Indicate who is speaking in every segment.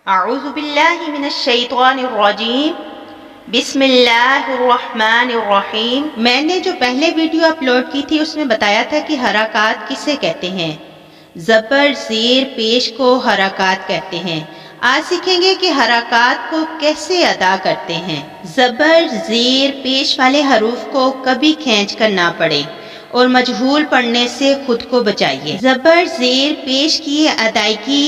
Speaker 1: اعوذ باللہ من الشیطان الرجیم بسم اللہ الرحمن الرحیم۔ میں نے جو پہلے ویڈیو اپلوڈ کی تھی اس میں بتایا تھا کہ حرکات کسے کہتے ہیں۔ زبر زیر پیش کو حرکات کہتے ہیں۔ آج سیکھیں گے کہ حرکات کو کیسے ادا کرتے ہیں۔ زبر زیر پیش والے حروف کو کبھی کھینچ کر نہ پڑھیں اور مجہول پڑھنے سے خود کو بچائیے۔ زبر زیر پیش کی ادائیگی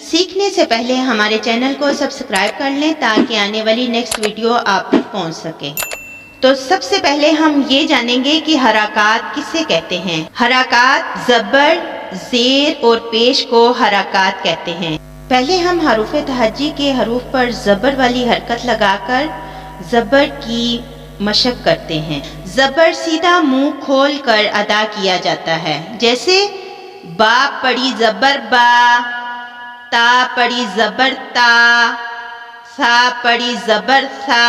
Speaker 1: سیکھنے سے پہلے ہمارے چینل کو سبسکرائب کر لیں تاکہ آنے والی نیکسٹ ویڈیو آپ تک پہنچ سکے۔ تو سب سے پہلے ہم یہ جانیں گے کہ حرکات کسے کہتے ہیں۔ حرکات زبر زیر اور پیش کو حرکات کہتے ہیں۔ پہلے ہم حروف تہجی کے حروف پر زبر والی حرکت لگا کر زبر کی مشق کرتے ہیں۔ زبر سیدھا منہ کھول کر ادا کیا جاتا ہے، جیسے با پڑی زبر با، تا پڑی زبر تا، سا پڑی زبر سا۔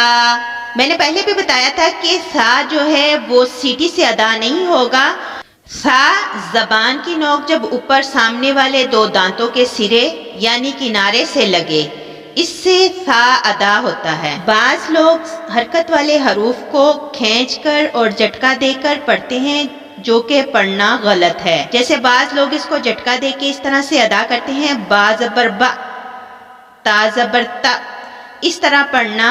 Speaker 1: میں نے پہلے بھی بتایا تھا کہ سا جو ہے وہ سیٹی سے ادا نہیں ہوگا۔ سا زبان کی نوک جب اوپر سامنے والے دو دانتوں کے سرے یعنی کنارے سے لگے، اس سے سا ادا ہوتا ہے۔ بعض لوگ حرکت والے حروف کو کھینچ کر اور جھٹکا دے کر پڑھتے ہیں، جو کہ پڑھنا غلط ہے۔ جیسے بعض لوگ اس کو جھٹکا دے کے اس طرح سے ادا کرتے ہیں، با زبر با، تا زبر تا، اس طرح پڑھنا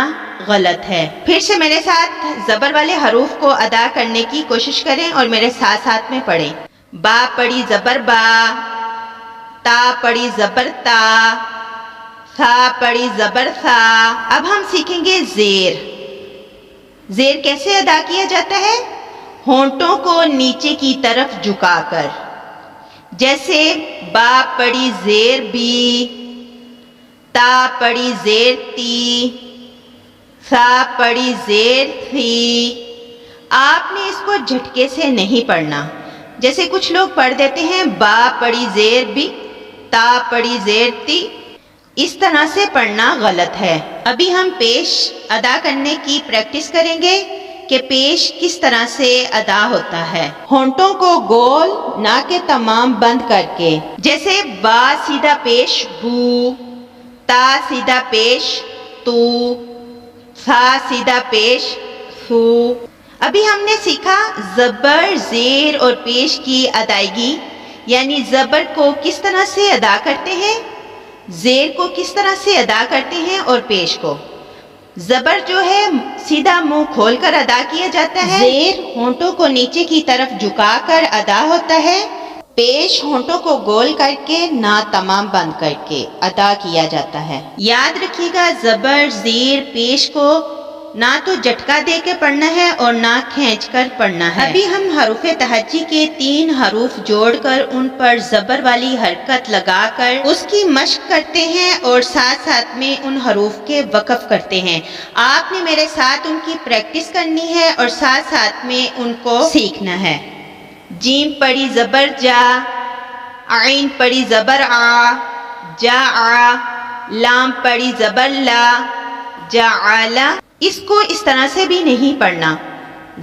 Speaker 1: غلط ہے۔ پھر سے میرے ساتھ زبر والے حروف کو ادا کرنے کی کوشش کریں اور میرے ساتھ ساتھ میں پڑھیں۔ با پڑی زبر با، تا پڑی زبر تا، سا پڑی زبر سا۔ اب ہم سیکھیں گے زیر۔ زیر کیسے ادا کیا جاتا ہے؟ ہونٹوں کو نیچے کی طرف جھکا کر، جیسے با پڑی زیر بی، تا پڑی زیر تی، سا پڑی زیر سی۔ آپ نے اس کو جھٹکے سے نہیں پڑھنا، جیسے کچھ لوگ پڑھ دیتے ہیں با پڑی زیر بی، تا پڑی زیر تی، اس طرح سے پڑھنا غلط ہے۔ ابھی ہم پیش ادا کرنے کی پریکٹس کریں گے کہ پیش کس طرح سے ادا ہوتا ہے۔ ہونٹوں کو گول ناک کے تمام بند کر کے، جیسے با سیدھا پیش بو، تا سیدھا پیش تو، سا سیدھا پیش سو۔ ابھی ہم نے سیکھا زبر زیر اور پیش کی ادائیگی، یعنی زبر کو کس طرح سے ادا کرتے ہیں، زیر کو کس طرح سے ادا کرتے ہیں اور پیش کو۔ زبر جو ہے سیدھا منہ کھول کر ادا کیا جاتا ہے، زیر ہونٹوں کو نیچے کی طرف جھکا کر ادا ہوتا ہے، پیش ہونٹوں کو گول کر کے ناک تمام بند کر کے ادا کیا جاتا ہے۔ یاد رکھیے گا زبر زیر پیش کو نہ تو جھٹکا دے کے پڑھنا ہے اور نہ کھینچ کر پڑھنا ہے۔ ابھی ہم حروف تہجی کے 3 حروف جوڑ کر ان پر زبر والی حرکت لگا کر اس کی مشق کرتے ہیں اور ساتھ ساتھ میں ان حروف کے وقف کرتے ہیں۔ آپ نے میرے ساتھ ان کی پریکٹس کرنی ہے اور ساتھ ساتھ میں ان کو سیکھنا ہے۔ جیم پڑی زبر جا، عین پڑی زبر آ، جا آ، لام پڑی زبر لا، جا آلا۔ اس کو اس طرح سے بھی نہیں پڑھنا،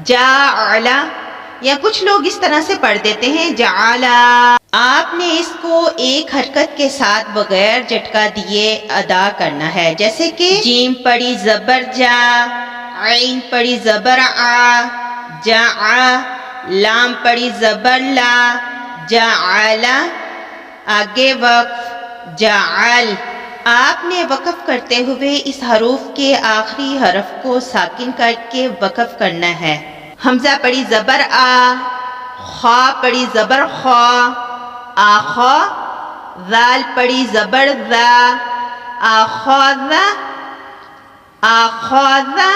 Speaker 1: جعلا، یا کچھ لوگ اس طرح سے پڑھ دیتے ہیں جعلا۔ آپ نے اس کو ایک حرکت کے ساتھ بغیر جھٹکا دیے ادا کرنا ہے، جیسے کہ جیم پڑی زبر جا، عین پڑی زبر آ، جعا، لام پڑی زبر لا، جعلا۔ آگے وقف جعل۔ آپ نے وقف کرتے ہوئے اس حروف کے آخری حرف کو ساکن کر کے وقف کرنا ہے۔ حمزہ پڑی زبر آ، خا پڑی زبر خا، آخا، ذال پڑی زبر ذا، آخاذا، آخاذا۔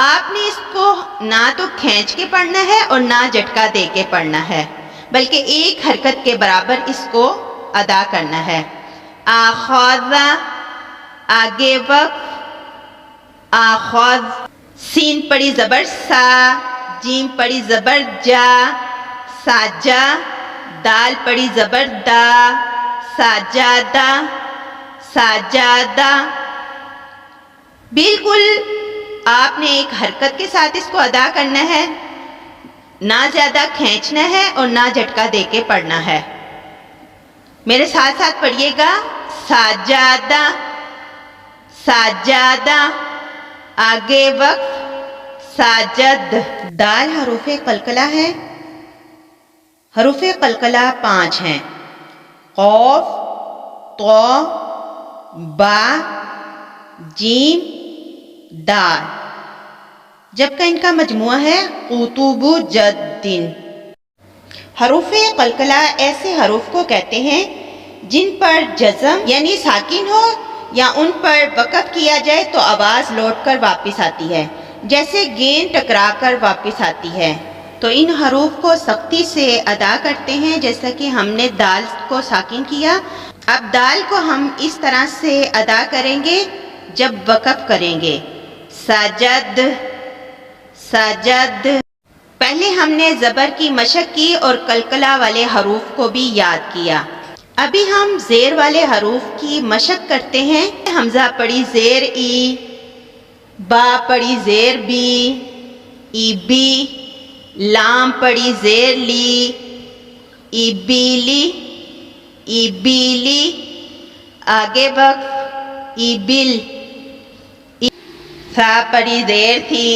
Speaker 1: آپ نے اس کو نہ تو کھینچ کے پڑھنا ہے اور نہ جھٹکا دے کے پڑھنا ہے، بلکہ ایک حرکت کے برابر اس کو ادا کرنا ہے۔ آخاذا، آگے وقف آخاذ۔ سین پڑی زبر سا، جیم پڑی زبر جا، ساجا، دال پڑی زبر دا، ساجادہ، ساجادہ۔ بالکل آپ نے ایک حرکت کے ساتھ اس کو ادا کرنا ہے، نہ زیادہ کھینچنا ہے اور نہ جھٹکا دے کے پڑھنا ہے۔ میرے ساتھ ساتھ پڑھیے گا ساجادہ، ساجادہ، آگے وقف ساجد۔ دال حروف قلقلہ ہے۔ حروف قلقلہ 5 ہیں: قاف، طا، با، جیم، دال، جبکہ ان کا مجموعہ ہے قطب جدن۔ حروف قلقلہ ایسے حروف کو کہتے ہیں جن پر جزم یعنی ساکن ہو یا ان پر وقف کیا جائے تو آواز لوٹ کر واپس آتی ہے، جیسے گیند ٹکرا کر واپس آتی ہے۔ تو ان حروف کو سختی سے ادا کرتے ہیں، جیسا کہ ہم نے دال کو ساکن کیا۔ اب دال کو ہم اس طرح سے ادا کریں گے جب وقف کریں گے: سجد، سجد۔ پہلے ہم نے زبر کی مشق کی اور قلقلہ والے حروف کو بھی یاد کیا۔ ابھی ہم زیر والے حروف کی مشق کرتے ہیں۔ حمزہ پڑی زیر ای، با پڑی زیر بی، ای بی، لام پڑی زیر لی، ای بیلی، ای بیلی، آگے وقف ای بل۔ ثا پڑی زیر تھی،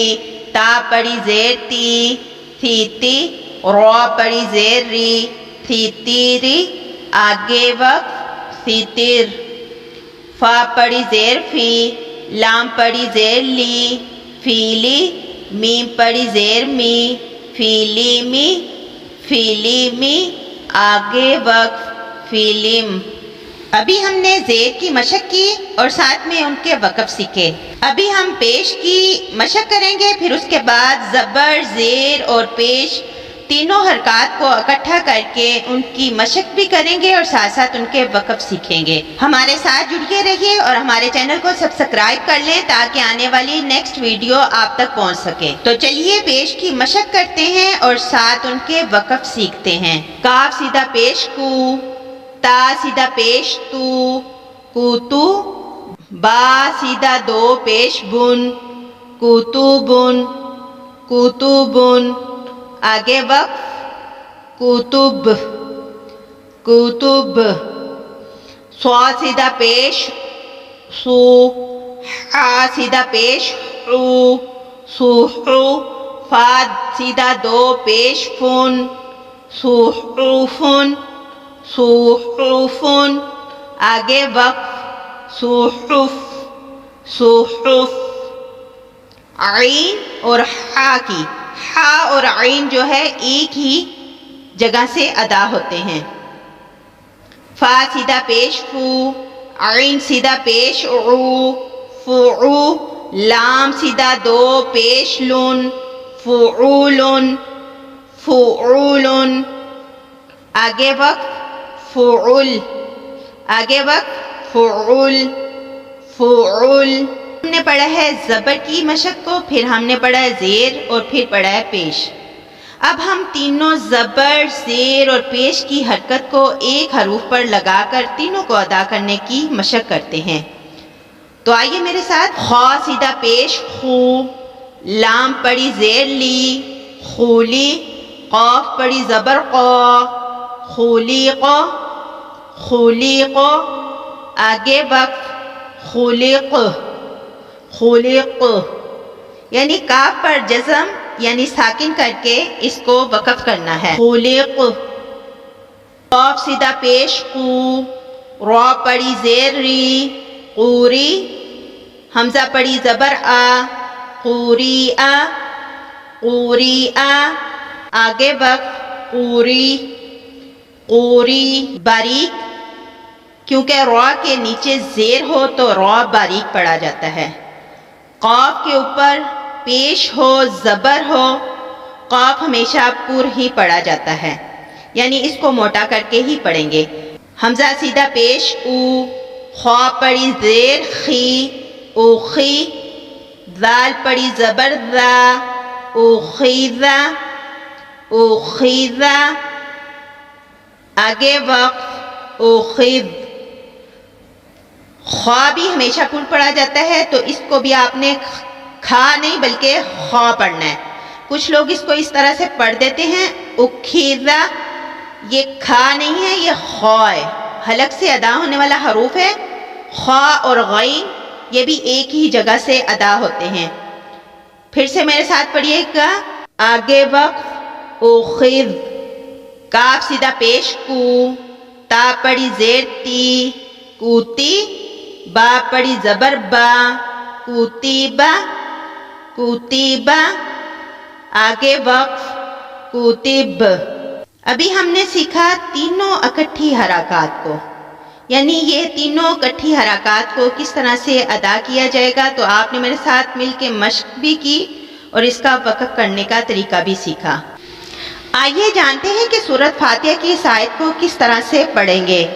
Speaker 1: تا پڑی زیر تی، تھی تی، را پڑی زیر ری، تھی تیری، آگے وقف ستر۔ فا پڑی زیر فی، لام پڑی زیر لی، فیلی، میم پڑی زیر می، فیلی می، فیلی می، آگے وقف فیلم۔ ابھی ہم نے زیر کی مشق کی اور ساتھ میں ان کے وقف سیکھے۔ ابھی ہم پیش کی مشق کریں گے، پھر اس کے بعد زبر، زیر اور پیش تینوں حرکات کو اکٹھا کر کے ان کی مشق بھی کریں گے اور ساتھ ساتھ ان کے وقف سیکھیں گے۔ ہمارے ساتھ جڑے رہیے اور ہمارے چینل کو سبسکرائب کر لیں تاکہ آنے والی نیکسٹ ویڈیو آپ تک پہنچ سکے۔ تو چلیے پیش کی مشق کرتے ہیں اور ساتھ ان کے وقف سیکھتے ہیں۔ کاف سیدھا پیش کو، تا سیدھا پیش تو، کوتو، با سیدھا دو پیش بن، کوتوبن، کوتوبن، آگے وقف کتب، کتب، صاد سیدھا پیش سو، حا سیدھا پیش حو، سوحو، فاد سیدھا دو پیش فن، سوحوفن، سوحوفن، آگے وقف صحف، صحف۔ عین اور حا کی، حا اور عین جو ہے ایک ہی جگہ سے ادا ہوتے ہیں۔ فا سیدھا پیش فو، عین سیدھا پیش عو، فعو، لام سیدھا دو پیش لن، فعولن، فعولن، آگے وقف فعل، آگے وقف فعل، فعل۔ ہم نے پڑھا ہے زبر کی مشق کو، پھر ہم نے پڑھا ہے زیر اور پھر پڑھا ہے پیش۔ اب ہم تینوں زبر، زیر اور پیش کی حرکت کو ایک حروف پر لگا کر تینوں کو ادا کرنے کی مشق کرتے ہیں۔ تو آئیے میرے ساتھ۔ خا سیدھا پیش خو، لام پڑی زیر لی، خولی، قاف پڑی زبر قا، خولیق، خولیق، آگے وقف خلق، خلق، یعنی کاف پر جزم یعنی ساکن کر کے اس کو وقف کرنا ہے۔ خلق، قاف سیدھا پیش قو، را پڑی زیر ری، قوری، حمزہ پڑی زبر آ، قوری آ، قوری آ، آگے وقف قوری، قوری، باریک، کیونکہ را کے نیچے زیر ہو تو را باریک پڑھا جاتا ہے۔ قاف کے اوپر پیش ہو، زبر ہو، قاف ہمیشہ پر ہی پڑھا جاتا ہے، یعنی اس کو موٹا کر کے ہی پڑھیں گے۔ حمزہ سیدھا پیش او، خا پڑی زیر خی، اوخی، ذال پڑی زبر ذا، اوخیذا، اوخیذا، آگے وقف اوخذ۔ خا بھی ہمیشہ پر پڑھا جاتا ہے، تو اس کو بھی آپ نے کھا نہیں بلکہ خا پڑھنا ہے۔ کچھ لوگ اس کو اس طرح سے پڑھ دیتے ہیں اکھیزا، یہ کھا نہیں ہے، یہ خا ہے، حلق سے ادا ہونے والا حروف ہے۔ خا اور غین یہ بھی ایک ہی جگہ سے ادا ہوتے ہیں۔ پھر سے میرے ساتھ پڑھیے گا۔ آگے وقف اخذ، کاف سیدھا پیش کو، تا پڑی زیر تی، کوتی، با پڑی زبر با، کوتیبا، کوتیبا، آگے وقف کوتب۔ ابھی ہم نے سیکھا تینوں اکٹھی حرکات کو، یعنی یہ تینوں اکٹھی حرکات کو کس طرح سے ادا کیا جائے گا، تو آپ نے میرے ساتھ مل کے مشق بھی کی اور اس کا وقف کرنے کا طریقہ بھی سیکھا۔ آئیے جانتے ہیں کہ سورۃ فاتحہ کی اس آیت کو کس طرح سے پڑھیں گے۔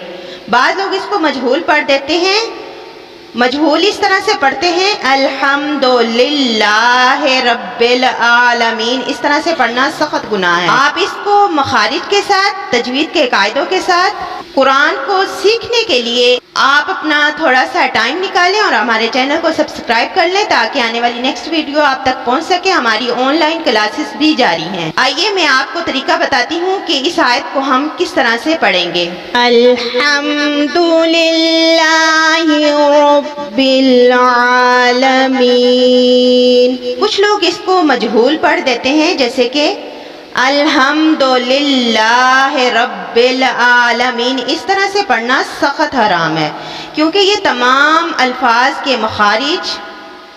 Speaker 1: بعض لوگ اس کو مجہول پڑھ دیتے ہیں۔ مجہول اس طرح سے پڑھتے ہیں الحمدللہ رب العالمین، اس طرح سے پڑھنا سخت گناہ ہے۔ آپ اس کو مخارج کے ساتھ، تجوید کے قاعدوں کے ساتھ قرآن کو سیکھنے کے لیے آپ اپنا تھوڑا سا ٹائم نکالیں اور ہمارے چینل کو سبسکرائب کر لیں تاکہ آنے والی نیکسٹ ویڈیو آپ تک پہنچ سکے۔ ہماری آن لائن کلاسز بھی جاری ہیں۔ آئیے میں آپ کو طریقہ بتاتی ہوں کہ اس آیت کو ہم کس طرح سے پڑھیں گے۔ الحمدللہ رب العالمین۔ کچھ لوگ اس کو مجہول پڑھ دیتے ہیں، جیسے کہ الحمدللہ رب العالمین، اس طرح سے پڑھنا سخت حرام ہے، کیونکہ یہ تمام الفاظ کے مخارج،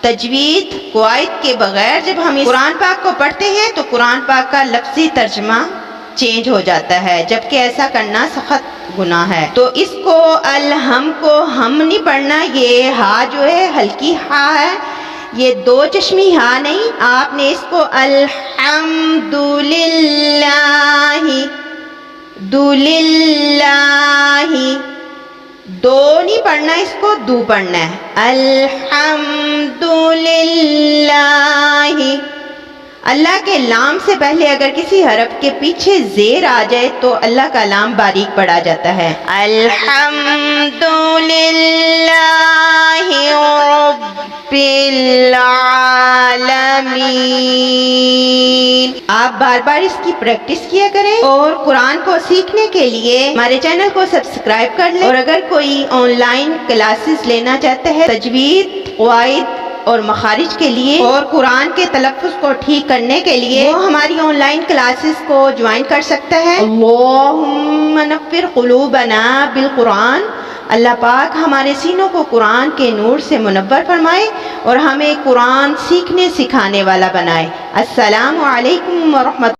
Speaker 1: تجوید، قواعد کے بغیر جب ہم قرآن پاک کو پڑھتے ہیں تو قرآن پاک کا لفظی ترجمہ چینج ہو جاتا ہے، جبکہ ایسا کرنا سخت گناہ ہے۔ تو اس کو الہم کو ہم نہیں پڑھنا، یہ ہا جو ہے ہلکی ہا ہے، یہ دو چشمی ہا نہیں، آپ نے اس کو الحمدللہ دللہ دو نہیں پڑھنا، اس کو دو پڑھنا ہے۔ الحمدللہ، اللہ کے لام سے پہلے اگر کسی حرف کے پیچھے زیر آ جائے تو اللہ کا لام باریک پڑھا جاتا ہے۔ الحمدللہ رب العالمین۔ آپ بار بار اس کی پریکٹس کیا کریں اور قرآن کو سیکھنے کے لیے ہمارے چینل کو سبسکرائب کر لیں، اور اگر کوئی آن لائن کلاسز لینا چاہتا ہے تجوید، قواعد اور مخارج کے لیے اور قرآن کے تلفظ کو ٹھیک کرنے کے لیے، وہ ہماری آن لائن کلاسز کو جوائن کر سکتا ہے۔ اللہم نور قلوبنا بالقرآن، اللہ پاک ہمارے سینوں کو قرآن کے نور سے منور فرمائے اور ہمیں قرآن سیکھنے سکھانے والا بنائے۔ السلام علیکم ورحمۃ